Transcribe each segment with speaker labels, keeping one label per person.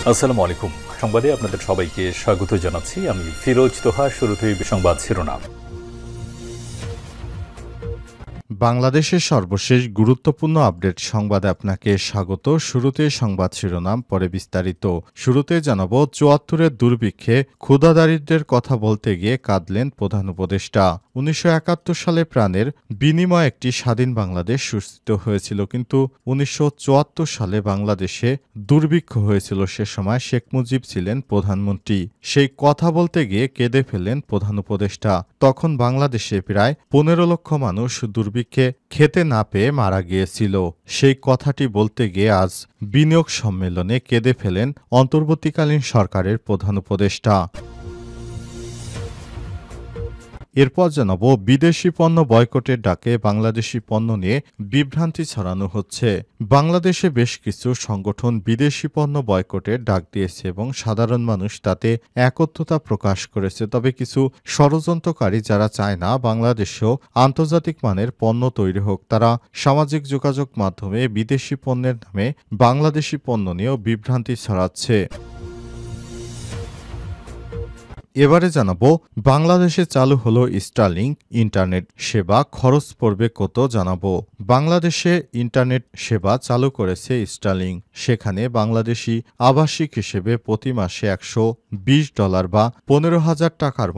Speaker 1: আসসালামু আলাইকুম। সংবাদে আপনাদের সবাইকে স্বাগত জানাচ্ছি। আমি ফিরোজ তোহা। শুরুতেই সংবাদ শিরোনাম।
Speaker 2: বাংলাদেশের সর্বশেষ গুরুত্বপূর্ণ আপডেট সংবাদে আপনাকে স্বাগত। শুরুতে সংবাদ শিরোনাম, পরে বিস্তারিত। শুরুতে জানাবো, ৭৪-এর দুর্ভিক্ষে ক্ষুধাদারিদ্র্যের কথা বলতে গিয়ে কাঁদলেন প্রধান উপদেষ্টা। ১৯৭১ সালে প্রাণের বিনিময়ে একটি স্বাধীন বাংলাদেশ সূচিত হয়েছিল, কিন্তু ১৯৭৪ সালে বাংলাদেশে দুর্ভিক্ষ হয়েছিল। সে সময় শেখ মুজিব ছিলেন প্রধানমন্ত্রী। সেই কথা বলতে গিয়ে কেঁদে ফেললেন প্রধান উপদেষ্টা। তখন বাংলাদেশে প্রায় ১৫ লক্ষ মানুষ দুর্ভিক্ষে খেতে না পেয়ে মারা গিয়েছিল। সেই কথাটি বলতে গিয়ে আজ বিনিয়োগ সম্মেলনে কেঁদে ফেলেন অন্তর্বর্তীকালীন সরকারের প্রধান উপদেষ্টা। এরপর জানাবো, বিদেশি পণ্য বয়কটের ডাকে বাংলাদেশি পণ্য নিয়ে বিভ্রান্তি ছড়ানো হচ্ছে। বাংলাদেশে বেশ কিছু সংগঠন বিদেশি পণ্য বয়কটের ডাক দিয়েছে এবং সাধারণ মানুষ তাতে একত্রতা প্রকাশ করেছে। তবে কিছু ষড়যন্ত্রকারী যারা চায় না বাংলাদেশেও আন্তর্জাতিক মানের পণ্য তৈরি হোক, তারা সামাজিক যোগাযোগ মাধ্যমে বিদেশি পণ্যের নামে বাংলাদেশি পণ্য নিয়েও বিভ্রান্তি ছড়াচ্ছে। এবারে জানাবো, বাংলাদেশে চালু হলো স্টারলিংক ইন্টারনেট সেবা, খরচ পড়বে কত জানাবো। বাংলাদেশে ইন্টারনেট সেবা চালু করেছে স্টারলিংক। সেখানে বাংলাদেশি আবাসিক হিসেবে প্রতি মাসে $120 বা ১৫,০০০ টাকার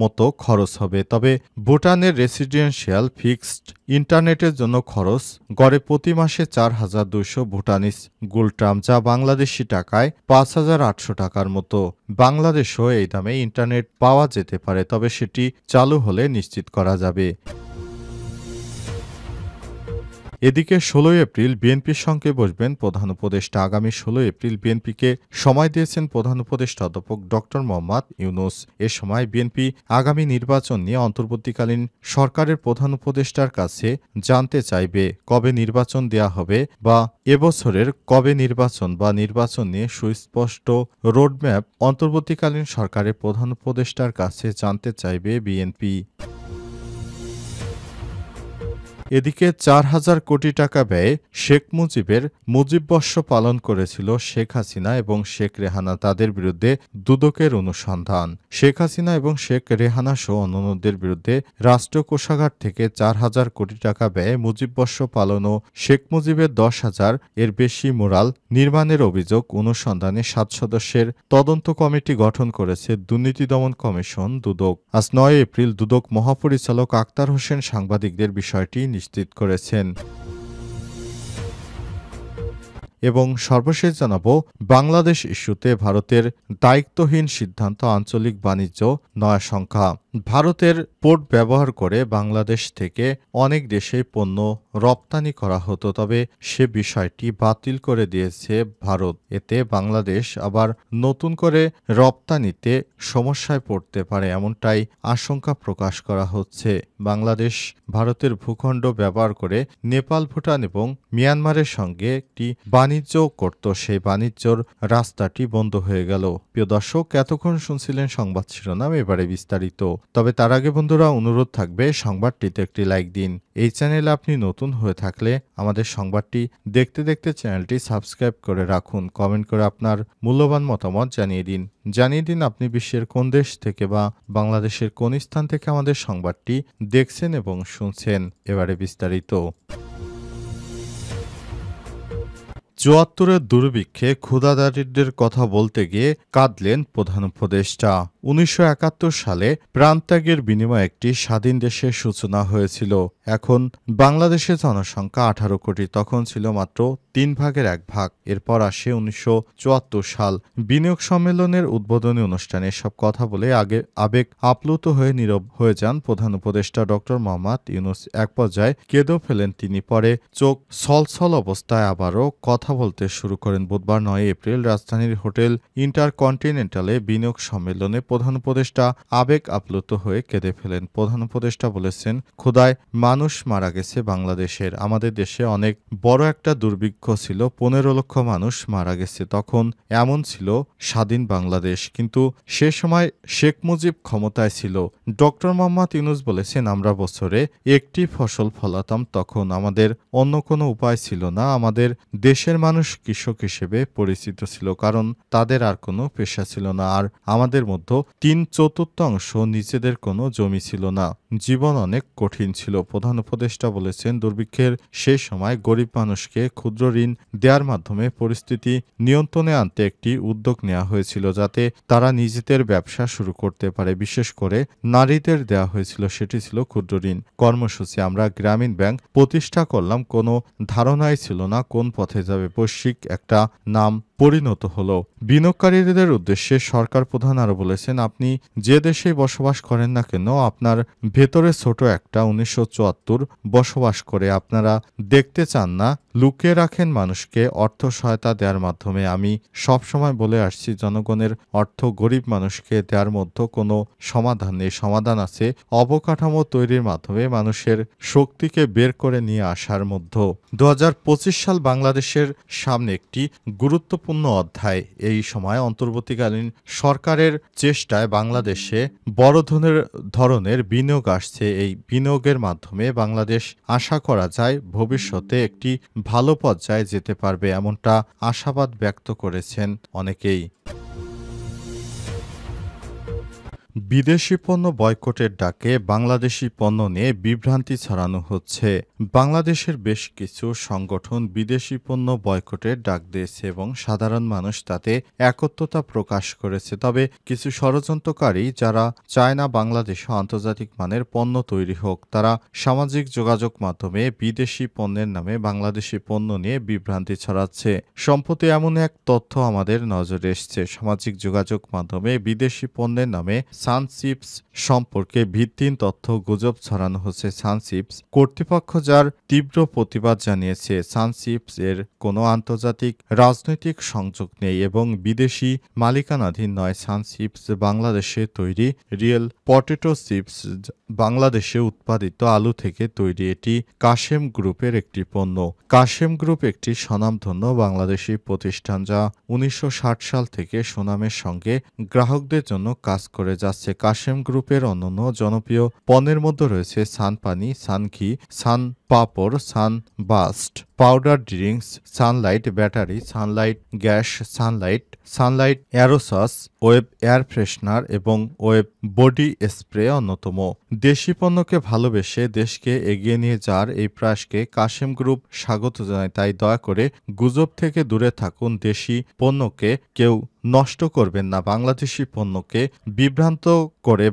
Speaker 2: মতো খরচ হবে। তবে ভুটানের রেসিডেন্সিয়াল ফিক্সড ইন্টারনেটের জন্য খরচ গড়ে প্রতি মাসে ৪,২০০ ভুটানিজ গুলট্রাম, যা বাংলাদেশি টাকায় ৫,৮০০ টাকার মতো। বাংলাদেশেও এই দামে ইন্টারনেট পাওয়া যেতে পারে, তবে সেটি চালু হলে নিশ্চিত করা যাবে। এদিকে ১৬ এপ্রিল বিএনপির সঙ্গে বসবেন প্রধান উপদেষ্টা। আগামী ১৬ এপ্রিল বিএনপিকে সময় দিয়েছেন প্রধান উপদেষ্টা অধ্যাপক ড. মোহাম্মদ ইউনূস। এ সময় বিএনপি আগামী নির্বাচন নিয়ে অন্তর্বর্তীকালীন সরকারের প্রধান উপদেষ্টার কাছে জানতে চাইবে কবে নির্বাচন দেয়া হবে বা এবছরের কবে নির্বাচন নিয়ে সুস্পষ্ট রোডম্যাপ অন্তর্বর্তীকালীন সরকারের প্রধান উপদেষ্টার কাছে জানতে চাইবে বিএনপি। এদিকে ৪,০০০ কোটি টাকা ব্যয়ে শেখ মুজিবের মুজিববর্ষ পালন করেছিল শেখ হাসিনা এবং শেখ রেহানা। তাদের বিরুদ্ধে দুদকের অনুসন্ধান। শেখ হাসিনা এবং শেখ রেহানা সহ অন্যান্যদের বিরুদ্ধে রাষ্ট্র কোষাগার থেকে ৪,০০০ কোটি টাকা ব্যয়ে মুজিববর্ষ পালন ও শেখ মুজিবের ১০,০০০ এর বেশি মুরাল নির্মাণের অভিযোগ অনুসন্ধানে ৭ সদস্যের তদন্ত কমিটি গঠন করেছে দুর্নীতি দমন কমিশন দুদক। আজ ৯ এপ্রিল দুদক মহাপরিচালক আক্তার হোসেন সাংবাদিকদের বিষয়টি নিশ্চিত করেছেন। এবং সর্বশেষ জানাবো, বাংলাদেশ ইস্যুতে ভারতের দায়িত্বহীন সিদ্ধান্ত, আঞ্চলিক বাণিজ্য নয়া সংখ্যা। ভারতের পোর্ট ব্যবহার করে বাংলাদেশ থেকে অনেক দেশেই পণ্য রপ্তানি করা হতো, তবে সে বিষয়টি বাতিল করে দিয়েছে ভারত। এতে বাংলাদেশ আবার নতুন করে রপ্তানিতে সমস্যায় পড়তে পারে, এমনটাই আশঙ্কা প্রকাশ করা হচ্ছে। বাংলাদেশ ভারতের ভূখণ্ড ব্যবহার করে নেপাল, ভুটান এবং মিয়ানমারের সঙ্গে একটি বাণিজ্য করত। সেই বাণিজ্যর রাস্তাটি বন্ধ হয়ে গেল। প্রিয় দর্শক, এতক্ষণ শুনছিলেন সংবাদ শিরোনাম, এবারে বিস্তারিত। তবে তার আগে বন্ধুরা, অনুরোধ থাকবে সংবাদটিতে একটি লাইক দিন। এই চ্যানেলে আপনি নতুন হয়ে থাকলে আমাদের সংবাদটি দেখতে দেখতে চ্যানেলটি সাবস্ক্রাইব করে রাখুন। কমেন্ট করে আপনার মূল্যবান মতামত জানিয়ে দিন আপনি বিশ্বের কোন দেশ থেকে বা বাংলাদেশের কোন স্থান থেকে আমাদের সংবাদটি দেখছেন এবং শুনছেন। এবারে বিস্তারিত। ৭৪-এর দুর্ভিক্ষে ক্ষুধাদারিদ্র্যের কথা বলতে গিয়ে কাঁদলেন প্রধান উপদেষ্টা। ১৯৭১ সালে প্রাণত্যাগের বিনিময়ে একটি স্বাধীন দেশের সূচনা হয়েছিল। এখন বাংলাদেশের জনসংখ্যা ১৮ কোটি, তখন ছিল মাত্র 1/3। এরপর আসে ১৯৭৪ সাল। বিনিয়োগ সম্মেলনের উদ্বোধনী অনুষ্ঠানে সব কথা বলে আবেগ আপ্লুত হয়ে নীরব হয়ে যান প্রধান উপদেষ্টা ড. মোহাম্মদ ইউনূস। এক পর্যায়ে কেঁদেও ফেলেন তিনি। পরে চোখ ছলছল অবস্থায় আবারও কথা বলতে শুরু করেন। বুধবার ৯ এপ্রিল রাজধানীর হোটেল ইন্টারকন্টিনেন্টালে বিনিয়োগ সম্মেলনে প্রধান উপদেষ্টা আবেগ আপ্লুত হয়ে কেঁদে ফেলেন। প্রধান উপদেষ্টা বলেছেন, ক্ষুধায় মানুষ মারা গেছে বাংলাদেশের। আমাদের দেশে অনেক বড় একটা দুর্ভিক্ষ দুঃখ ছিল 15 লক্ষ মানুষ মারা গেছে। তখন এমন ছিল স্বাধীন বাংলাদেশ, কিন্তু সে সময় শেখ মুজিব ক্ষমতায় ছিল। ডক্টর মোহাম্মদ ইউনূস বলেছেন, আমরা বছরে একটি ফসল ফলাতাম, তখন আমাদের অন্য কোনো উপায় ছিল না। আমাদের দেশের মানুষ কৃষক হিসেবে পরিচিত ছিল, কারণ তাদের আর কোনো পেশা ছিল না। আর আমাদের মধ্যে 3/4 নিজেদের কোনো জমি ছিল না। জীবন অনেক কঠিন ছিল। প্রধান উপদেষ্টা বলেছেন, দুর্ভিক্ষের সেই সময় গরিব মানুষকে ক্ষুদ্র ঋণ দেওয়ার মাধ্যমে পরিস্থিতি নিয়ন্ত্রণে আনতে একটি উদ্যোগ নেওয়া হয়েছিল, যাতে তারা নিজেদের ব্যবসা শুরু করতে পারে। বিশেষ করে নারীদের দেওয়া হয়েছিল, সেটি ছিল ক্ষুদ্র ঋণ কর্মসূচি। আমরা গ্রামীণ ব্যাংক প্রতিষ্ঠা করলাম, কোনো ধারণাই ছিল না কোন পথে যাবে। বৈশ্বিক একটা নাম পরিণত হলো। বিনিয়োগকারীদের উদ্দেশ্যে সরকার প্রধান আরও বলেছেন, আপনি যে দেশেই বসবাস করেন না কেন, আপনার ভেতরে ছোট একটা 1974 বসবাস করে। আপনারা দেখতে চান না, লুকিয়ে রাখেন মানুষকে অর্থ সহায়তা দেওয়ার মাধ্যমে। আমি সবসময় বলে আসছি, জনগণের অর্থ গরিব মানুষকে দেওয়ার মধ্যে কোনো সমাধান নেই। সমাধান আছে অবকাঠামো তৈরির মাধ্যমে মানুষের শক্তিকে বের করে নিয়ে আসার মধ্যে। 2025 সাল বাংলাদেশের সামনে একটি গুরুত্বপূর্ণ অধ্যায়। এই সময় অন্তর্বর্তীকালীন সরকারের চেষ্টায় বাংলাদেশে বড় ধরনের বিনিয়োগ আসছে। এই বিনিয়োগের মাধ্যমে বাংলাদেশ আশা করা যায় ভবিষ্যতে একটি ভালো পর্যায়ে যেতে পারবে, এমনটা আশাবাদ ব্যক্ত করেছেন অনেকেই। বিদেশি পণ্য বয়কটের ডাকে বাংলাদেশি পণ্য নিয়ে বিভ্রান্তি ছড়ানো হচ্ছে। বাংলাদেশের বেশ কিছু সংগঠন বিদেশি পণ্য বয়কটের ডাক দিয়েছে এবং সাধারণ মানুষ তাতে একত্রতা প্রকাশ করেছে। তবে কিছু ষড়যন্ত্রকারী, যারা চায় না বাংলাদেশে আন্তর্জাতিক মানের পণ্য তৈরি হোক, তারা সামাজিক যোগাযোগ মাধ্যমে বিদেশি পণ্যের নামে বাংলাদেশি পণ্য নিয়ে বিভ্রান্তি ছড়াচ্ছে। সম্প্রতি এমন এক তথ্য আমাদের নজরে এসেছে। সামাজিক যোগাযোগ মাধ্যমে বিদেশি পণ্যের নামে সানচিপস সম্পর্কে ভিত্তিহীন তথ্য গুজব ছড়ানো হচ্ছে। সানচিপস কর্তৃপক্ষ যার তীব্র প্রতিবাদ জানিয়েছে। সানচিপস এর কোনো আন্তর্জাতিক রাজনৈতিক সংযোগ নেই এবং বিদেশি মালিকানাধীন নয়। সানচিপস বাংলাদেশে তৈরি রিয়েল পটেটো চিপস, বাংলাদেশে উৎপাদিত আলু থেকে তৈরি। এটি কাশেম গ্রুপের একটি পণ্য। কাশেম গ্রুপ একটি স্বনামধন্য বাংলাদেশি প্রতিষ্ঠান, যা 1960 সাল থেকে সুনামের সঙ্গে গ্রাহকদের জন্য কাজ করে যাচ্ছে। কাশেম গ্রুপের অন্যান্য জনপ্রিয় পণ্যের মধ্যে রয়েছে সানপানি, সানঘি, সান পাপড়, সান বাস্ট, powder drinks, sunlight battery, sunlight gas, sunlight aerosols, web air freshener এবং ওয়েব বডি স্প্রে অন্যতম। দেশি পণ্যকে ভালোবেসে দেশকে এগিয়ে নিয়ে যাওয়ার এই প্রয়াসকে কাশেম গ্রুপ স্বাগত জানায়। তাই দয়া করে গুজব থেকে দূরে থাকুন। দেশি পণ্যকে কেউ নষ্ট করবেন না। বাংলাদেশি পণ্যকে বিভ্রান্ত করে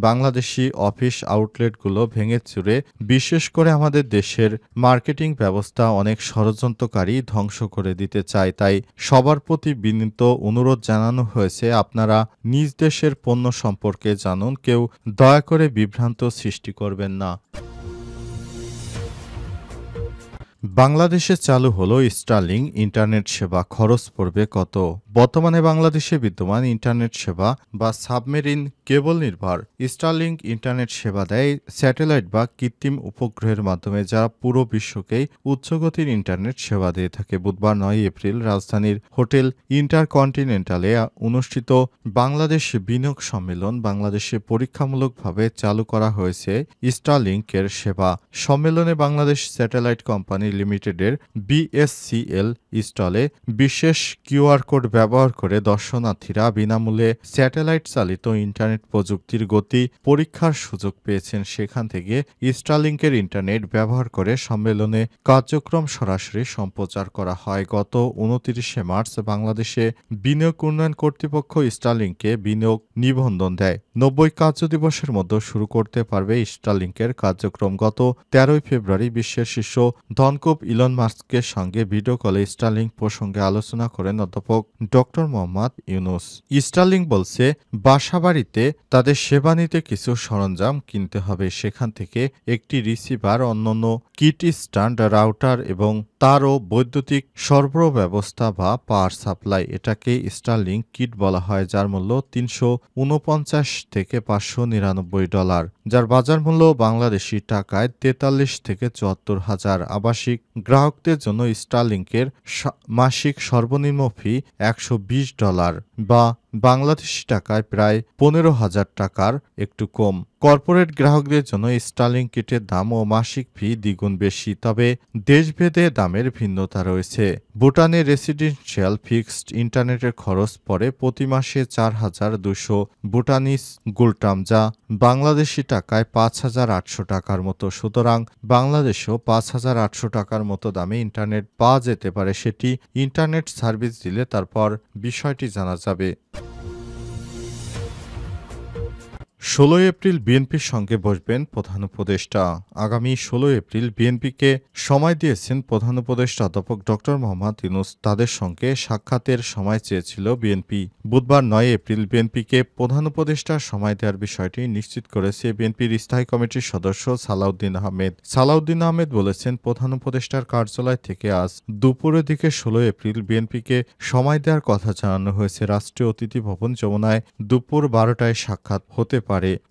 Speaker 2: বাংলাদেশি অফিস আউটলেটগুলো ভেঙে চুরে, বিশেষ করে আমাদের দেশের মার্কেটিং ব্যবস্থা অনেক ষড়যন্ত্রকারী ধ্বংস করে দিতে চায়। তাই সবার প্রতি বিনীত অনুরোধ জানানো হয়েছে, আপনারা নিজ দেশের পণ্য সম্পর্কে জানুন। কেউ দয়া করে বিভ্রান্ত সৃষ্টি করবেন না। বাংলাদেশে চালু হলো স্টারলিংক ইন্টারনেট সেবা। খরচ পড়বে কত? বর্তমানে বাংলাদেশে বিদ্যমান ইন্টারনেট সেবা বা সাবমেরিন কেবল নির্ভর স্টারলিংক ইন্টারনেট সেবা দেয় স্যাটেলাইট বা কৃত্রিম উপগ্রহের মাধ্যমে, যা পুরো বিশ্বকেই উচ্চগতির ইন্টারনেট সেবা দিয়ে থাকে। বুধবার 9 এপ্রিল রাজধানীর হোটেল ইন্টারকন্টিনেন্টালে অনুষ্ঠিত বাংলাদেশ বিনিয়োগ সম্মেলন বাংলাদেশে পরীক্ষামূলকভাবে চালু করা হয়েছে স্টারলিংকের সেবা। সম্মেলনে বাংলাদেশ স্যাটেলাইট কোম্পানি লিমিটেডের BSCL স্টলে বিশেষ কিউআর কোড ব্যবহার করে দর্শনার্থীরা বিনামূল্যে স্যাটেলাইট চালিত ইন্টারনেট প্রযুক্তির গতি পরীক্ষার সুযোগ পেয়েছেন। সেখান থেকে স্টারলিংকের ইন্টারনেট ব্যবহার করে সম্মেলনে কার্যক্রম সরাসরি সম্প্রচার করা হয়। গত 29 মার্চ বাংলাদেশে বিনিয়োগ উন্নয়ন কর্তৃপক্ষ স্টারলিংকে বিনিয়োগ নিবন্ধন দেয়। 90 কার্য দিবসের মধ্যে শুরু করতে পারবে স্টারলিংকের কার্যক্রম। গত 13 ফেব্রুয়ারি বিশ্বের শীর্ষ ধনকুব ইলন মাস্কের সঙ্গে ভিডিও কলে স্টারলিংক প্রসঙ্গে আলোচনা করেন অধ্যাপক ডক্টর মোহাম্মদ ইউনূস। স্টারলিংক বলছে, বাসাবাড়িতে তাদের সেবা নিতে কিছু সরঞ্জাম কিনতে হবে। সেখান থেকে একটি রিসিভার, অন্যান্য কিট স্ট্যান্ড, রাউটার এবং তারও বৈদ্যুতিক সরবরাহ ব্যবস্থা বা পাওয়ার সাপ্লাই। এটাকে স্টারলিংক কিট বলা হয়, যার মূল্য $349 থেকে $599, যার বাজার মূল্য বাংলাদেশি টাকায় 43 থেকে 74 হাজার। আবাসিক মাসিক গ্রাহকদের জন্য স্টারলিংকের মাসিক সর্বনিম্ন ফি $120 বা বাংলাদেশি টাকায় প্রায় 15,000 টাকার একটু কম। কর্পোরেট গ্রাহকদের জন্য স্টারলিংক কিটের দাম ও মাসিক ফি দ্বিগুণ বেশি, তবে দেশভেদে দামের ভিন্নতা রয়েছে। ভুটানে রেসিডেন্সিয়াল ফিক্সড ইন্টারনেটের খরচ পড়ে প্রতি মাসে 4,200 ভুটানিস গুলটাম, যা বাংলাদেশি টাকায় 5,800 টাকার মতো। সুতরাং বাংলাদেশেও 5,800 টাকার মতো দামে ইন্টারনেট পাওয়া যেতে পারে। সেটি ইন্টারনেট সার্ভিস দিলে তারপর বিষয়টি জানা যাবে। 16 এপ্রিল বিএনপির সঙ্গে বসবেন প্রধান উপদেষ্টা। আগামী 16 এপ্রিল বিএনপিকে সময় দিয়েছেন প্রধান উপদেষ্টা অধ্যাপক ড. মোহাম্মদ ইউনূস। তাদের সঙ্গে সাক্ষাতের সময় চেয়েছিল বিএনপি। বুধবার 9 এপ্রিল বিএনপিকে প্রধান উপদেষ্টার সময় দেওয়ার বিষয়টি নিশ্চিত করেছে বিএনপির স্থায়ী কমিটির সদস্য সালাউদ্দিন আহমেদ। সালাউদ্দিন আহমেদ বলেছেন, প্রধান উপদেষ্টার কার্যালয় থেকে আজ দুপুরের দিকে 16 এপ্রিল বিএনপিকে সময় দেওয়ার কথা জানানো হয়েছে। রাষ্ট্রীয় অতিথি ভবন যমুনায় দুপুর 12টায় সাক্ষাৎ হতে পারে।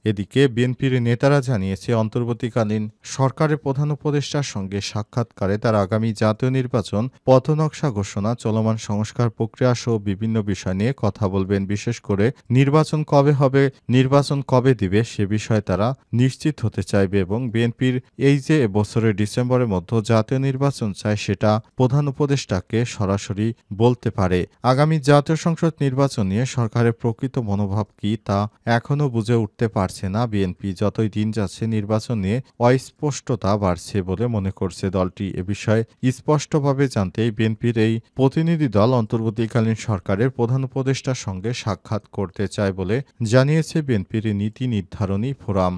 Speaker 2: এদিকে বিএনপির নেতারা জানিয়েছে, অন্তর্বর্তীকালীন সরকারের প্রধান উপদেষ্টার সঙ্গে সাক্ষাৎকারে তার আগামী জাতীয় নির্বাচন, পথনকশা ঘোষণা, চলমান সংস্কার প্রক্রিয়া সহ বিভিন্ন বিষয় নিয়ে কথা বলবেন। বিশেষ করে নির্বাচন কবে হবে, নির্বাচন কবে দিবে সে বিষয়ে তারা নিশ্চিত হতে চাইবে এবং বিএনপির এই যে বছরের ডিসেম্বরের মধ্যে জাতীয় নির্বাচন চায় সেটা প্রধান উপদেষ্টাকে সরাসরি বলতে পারে। আগামী জাতীয় সংসদ নির্বাচন নিয়ে সরকারের প্রকৃত মনোভাব কি তা এখনও বুঝে উঠতে পারছে না বিএনপি। যতই দিন যাচ্ছে নির্বাচন নিয়ে অস্পষ্টতা বাড়ছে বলে মনে করছে দলটি। এ বিষয়ে স্পষ্টভাবে জানতেই বিএনপির এই প্রতিনিধি দল অন্তর্বর্তীকালীন সরকারের প্রধান উপদেষ্টার সঙ্গে সাক্ষাৎ করতে চায় বলে জানিয়েছে বিএনপির নীতি নির্ধারণী ফোরাম।